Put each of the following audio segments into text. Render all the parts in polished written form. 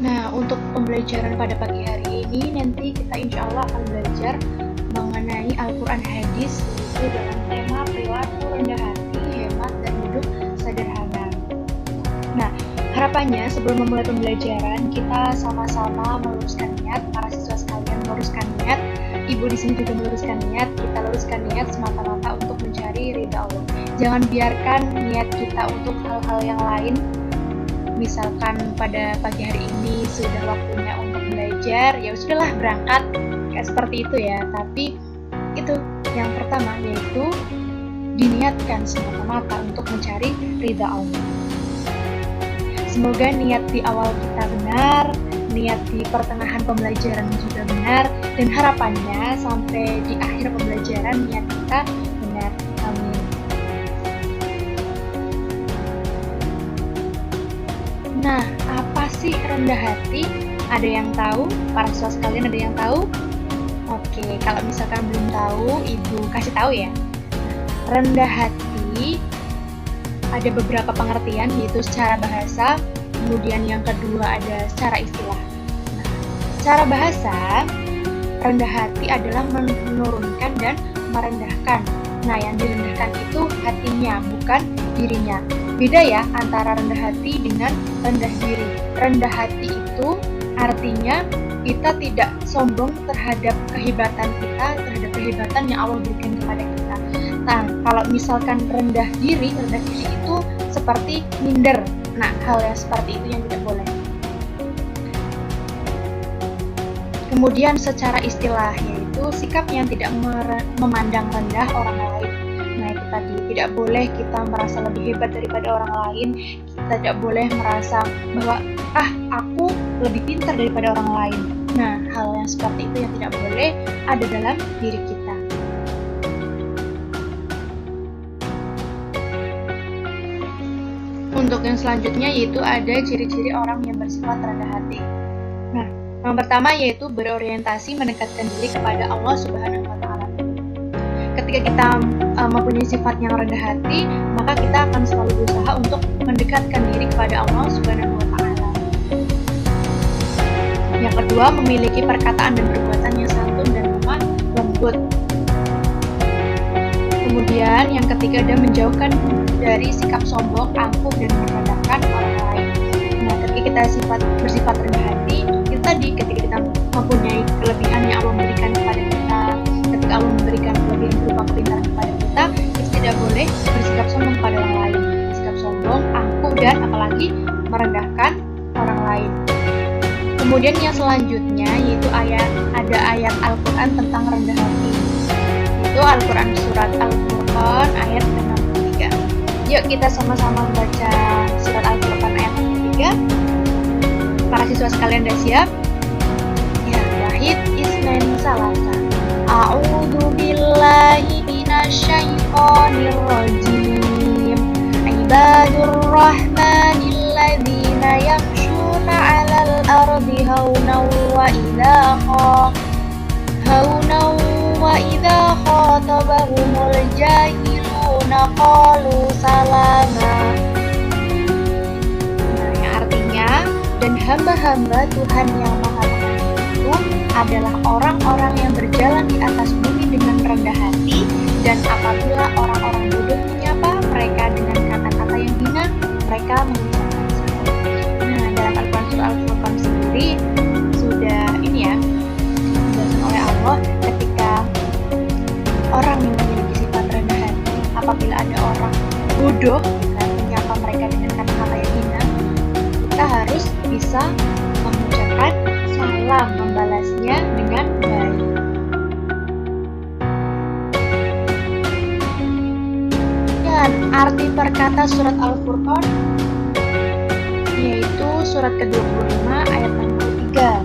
Nah, untuk pembelajaran pada pagi hari ini nanti kita insya Allah akan belajar mengenai Al-Quran hadis, yaitu dalam tema perilaku rendah hati, hemat, dan hidup sederhana. Nah, harapannya sebelum memulai pembelajaran kita sama-sama meluruskan niat, para siswa sekalian meluruskan niat, ibu di sini juga meluruskan niat, kita luruskan niat semata-mata untuk mencari ridha Allah. Jangan biarkan niat kita untuk hal-hal yang lain. Misalkan pada pagi hari ini sudah waktunya untuk belajar, ya sudahlah berangkat, kayak seperti itu ya. Tapi itu yang pertama, yaitu diniatkan semata-mata untuk mencari ridha Allah. Semoga niat di awal kita benar, niat di pertengahan pembelajaran juga benar, dan harapannya sampai di akhir pembelajaran niat kita benar. Amin. Nah, apa sih rendah hati? Ada yang tahu? Para siswa sekalian ada yang tahu? Oke, kalau misalkan belum tahu, Ibu kasih tahu ya. Rendah hati ada beberapa pengertian, yaitu secara bahasa, kemudian yang kedua ada secara istilah. Nah, secara bahasa, rendah hati adalah menurunkan dan merendahkan. Nah, yang direndahkan itu hatinya, bukan dirinya. Beda ya antara rendah hati dengan rendah diri. Rendah hati itu artinya kita tidak sombong terhadap kehebatan kita, terhadap kehebatan yang Allah berikan kepada kita. Nah, kalau misalkan rendah diri itu seperti minder. Nah, hal yang seperti itu yang tidak boleh. Kemudian secara istilah, yaitu sikap yang tidak memandang rendah orang lain. Nah, itu tadi, tidak boleh kita merasa lebih hebat daripada orang lain. Kita tidak boleh merasa bahwa aku lebih pintar daripada orang lain. Nah, hal yang seperti itu yang tidak boleh ada dalam diri kita. Untuk yang selanjutnya yaitu ada ciri-ciri orang yang bersifat rendah hati. Nah, yang pertama yaitu berorientasi mendekatkan diri kepada Allah Subhanahu wa Ta'ala. Ketika kita mempunyai sifat yang rendah hati, maka kita akan selalu berusaha untuk mendekatkan diri kepada Allah Subhanahu wa Ta'ala. Yang kedua, memiliki perkataan dan perbuatan yang santun dan lemah lembut. Kemudian yang ketiga ada menjauhkan dari sikap sombong, angkuh, dan merendahkan orang lain. Nah, ketika kita bersifat rendah hati, itu tadi ketika kita mempunyai kelebihan yang Allah berikan kepada kita, ketika Allah memberikan kelebihan berupa kepintaran kepada kita tidak boleh bersikap sombong kepada orang lain. Sikap sombong, angkuh, dan apalagi merendahkan orang lain. Kemudian yang selanjutnya yaitu ada ayat Al-Quran tentang rendah hati. Itu Al-Quran surat Al-Furqan ayat 63. Yuk kita sama-sama baca surat Al-Furqan ayat 63. Para siswa sekalian udah siap? Ya, wahid isnain salasa. A'udzu billahi minasyaitonir rajim. Ibadur rahmanil ladzina yamshuna 'alal ardi haunan wa idza khatabahumul jahiluna qalu salama. Nah, yang artinya, dan hamba-hamba Tuhan yang Maha Pengasih itu adalah orang-orang yang berjalan di atas bumi dengan rendah hati, dan apabila orang-orang bodoh menyapa mereka dengan kata-kata yang hina, mereka mengucapkan salam. Nah, dalam Al-Quran surah Al-Furqan sendiri sudah dijelaskan oleh Allah ketika orang yang memiliki sifat rendah hati, apabila ada orang bodoh menyapa mereka dengan kata-kata yang hina, kita harus bisa mengucapkan salam, membalasnya dengan baik. Dan arti perkata surat Al-Furqan yaitu surat ke-25 ayat 63.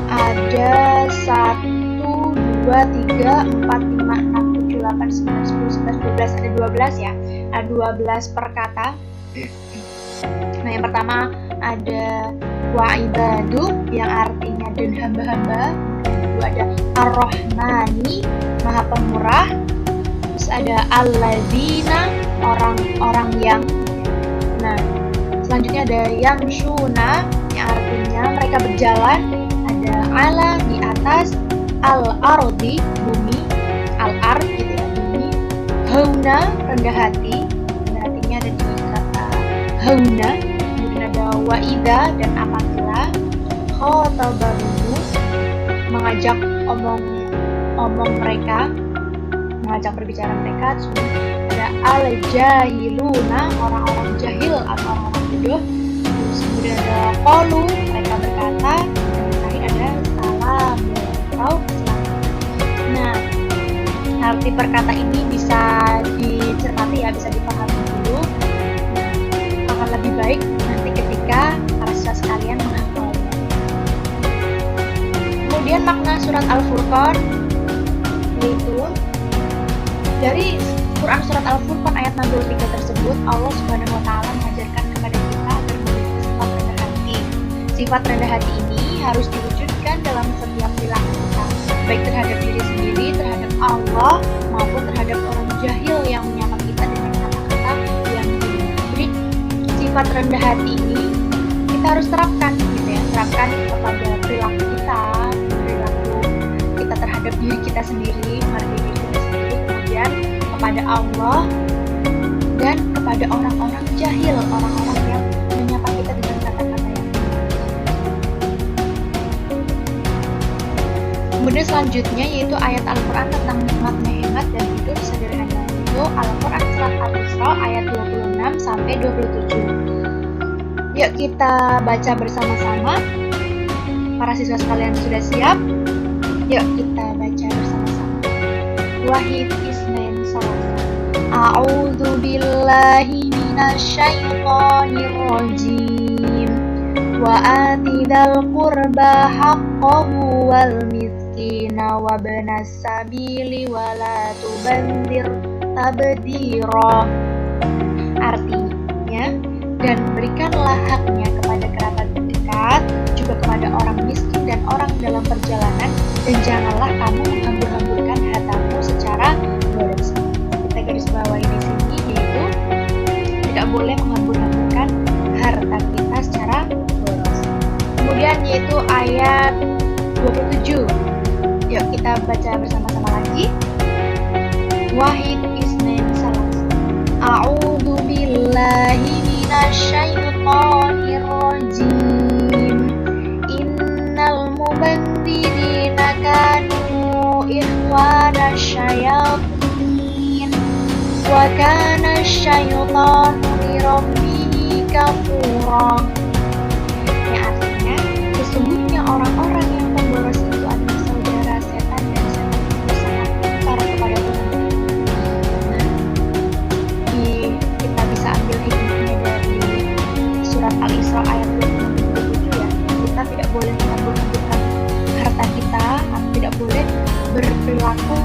Ada 1, 2, 3, 4, 5, 6, 7, 8, 9, 10, 11, 12, ada 12 ya. Ada 12 perkata. Nah, yang pertama ada wa'ibadu yang artinya dan hamba-hamba. Yang kedua ada ar-Rahmani, Maha Pemurah. Terus ada alladzina, orang-orang yang. Nah, selanjutnya ada yamshuna, yang artinya mereka berjalan. Ada ala, di atas, al-ardi, bumi, al-ard gitu ya, bumi. Hauna, rendah hati, rendah hatinya ada di kata hauna. Kemudian ada waida, dan apabila. Khotabahu, mengajak omong mereka, mengajak berbicara mereka. Terus ada al-jahiluna, orang-orang jahil atau orang-orang bodoh. Terus kemudian ada qalu, mereka berkata. Dan terakhir ada salam atau selamat. Nah, arti perkata ini bisa dicermati ya, bisa dipahami dulu. Nah, akan lebih baik nanti ketika para siswa sekalian menghafalnya. Kemudian makna surat Al-Furqan, yaitu dari Quran surat Al-Furqan ayat 63 tersebut, Allah Subhanahu wa taala mengajarkan kepada kita agar memiliki sifat rendah hati. Sifat rendah hati ini harus diwujudkan dalam setiap perilaku kita, baik terhadap diri sendiri, terhadap Allah, maupun terhadap orang jahil yang menyapa kita dengan kata-kata yang buruk. Jadi sifat rendah hati ini kita harus terapkan gitu ya, terapkan kepada perilaku kita terhadap diri kita sendiri, menghargai diri kita sendiri, kemudian kepada Allah dan kepada orang-orang jahil, orang-orang yang menyapa kita dengan kata-kata yang buruk. Kemudian selanjutnya yaitu ayat Al-Quran tentang nikmatnya hemat dan hidup sederhana, yaitu Al-Quran surat Al-Isra ayat 26 sampai 27. Yuk kita baca bersama-sama. Para siswa sekalian sudah siap? Yuk kita baca bersama-sama. Wahid isnain salasa. A'udzu billahi minasyaitonir rajim. Wa atidal qurba haqqahu wal miskina wa banas sabili wa la tubandir tabdira. Artinya, dan berikanlah haknya kepada kerabat terdekat, juga kepada orang miskin dan orang dalam perjalanan, dan janganlah kamu menghambur-hamburkan hartamu secara boros. Kita garis bawahi di sini, yaitu tidak boleh menghambur-hamburkan harta kita secara boros. Kemudian yaitu ayat 27. Yuk kita baca bersama-sama lagi. Wahid isnain salas. A'udzu billahi minasyaitonir rajim. Innal mubazzirina kanu ikhwana syayatin wa kana syaitanu lirabbihi kafura. Yang artinya, sesungguhnya orang-orang yang pemboros itu adalah saudara setan, dan setan itu sangat ingkar kepada Tuhan. Nah, kita bisa ambil hikmahnya dari surat Al-Isra ayat 27 ya. Kita tidak boleh menghambur-hamburkan harta kita, tidak boleh berperilaku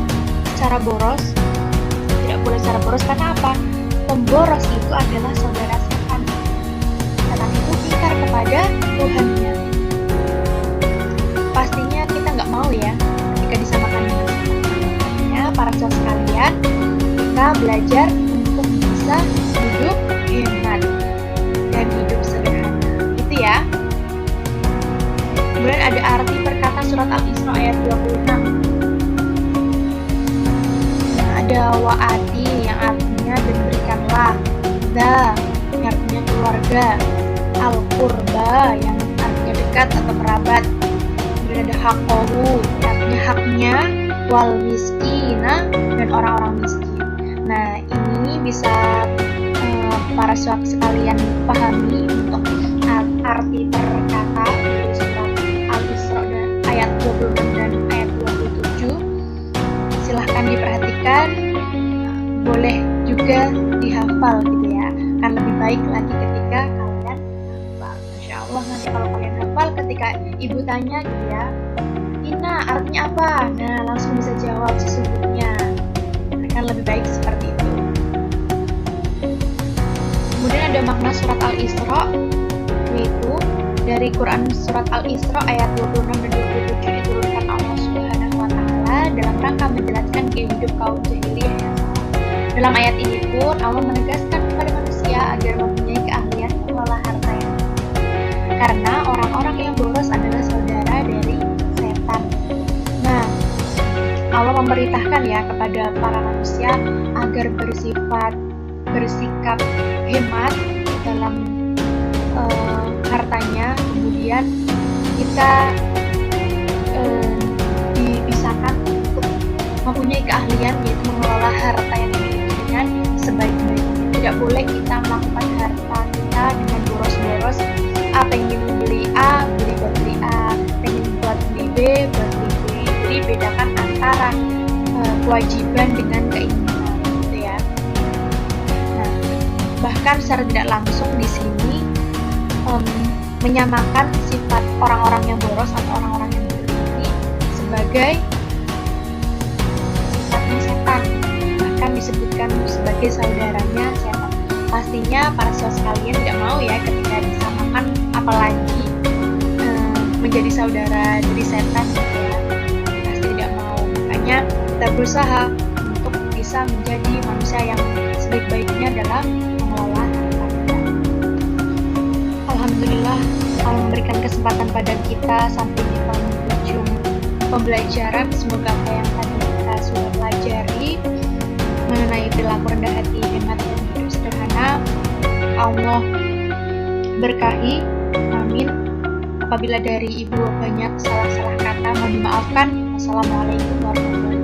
secara boros. Tidak boleh secara boros karena apa? Pemboros itu adalah saudara setan. Setan itu ingkar kepada Tuhannya. Pastinya kita nggak mau ya ketika disamakan dengan setan. Makanya para siswa sekalian, kita belajar untuk bisa hidup hemat dan hidup sederhana, gitu ya. Kemudian ada arti perkata surat Al-Isra ayat 26. Nah, ada wa'ati yang artinya dan berikanlah, da yang artinya keluarga, al-qurba yang artinya dekat atau kerabat. Kemudian ada haqqahu yang artinya haknya, wal miskina dan orang-orang miskin. Nah, ini bisa para siswa sekalian pahami untuk arti perkata dari surat Al-Isra ayat 26 dan ayat 27. Silahkan diperhatikan, boleh juga dihafal gitu ya. Kan lebih baik lagi ketika kalian hafal. Masya Allah, nanti kalau kalian hafal ketika ibu tanya gitu ya, Ina artinya apa? Nah, langsung bisa jawab sesungguhnya. Akan lebih baik seperti itu. Kemudian ada makna surat Al-Isra, yaitu dari Quran surat Al-Isra ayat 26 dan 27 diturunkan Allah Subhanahu wa taala dalam rangka menjelaskan gaya hidup kaum jahiliyah yang salah. Dalam ayat ini pun Allah menegaskan kepada manusia agar mempunyai keahlian mengelola harta yang dimiliki. Karena orang-orang yang boros adalah saudara dari setan. Nah, Allah memberitakan ya kepada para manusia agar bersikap hemat dalam hartanya. Kemudian kita dipisahkan untuk mempunyai keahlian, yaitu mengelola harta yang dimiliki dengan sebaik-baiknya. Tidak boleh kita melakukan harta kita dengan boros-boros. Pengen beli A, beli A, pengen buat beli B, buat beli B. Jadi bedakan antara kewajiban dengan keinginan, gitu ya. Nah, bahkan secara tidak langsung di sini menyamakan sifat orang-orang yang boros atau orang-orang yang bergini sebagai sifatnya setan, bahkan disebutkan sebagai saudaranya setan. Pastinya para siswa sekalian tidak mau ya ketika disamakan, apalagi menjadi saudara dari setan, gitu ya. Pasti tidak mau. Makanya kita berusaha untuk bisa menjadi manusia yang sebaik-baiknya dalam mengelola harta kita. Alhamdulillah Allah memberikan kesempatan pada kita sampai di penghujung pembelajaran. Semoga apa yang tadi kita sudah pelajari mengenai perilaku rendah hati, hemat, dan hidup sederhana Allah berkahi. Amin. Apabila dari Ibu banyak salah-salah kata, mohon dimaafkan. Wassalamualaikum warahmatullahi wabarakatuh.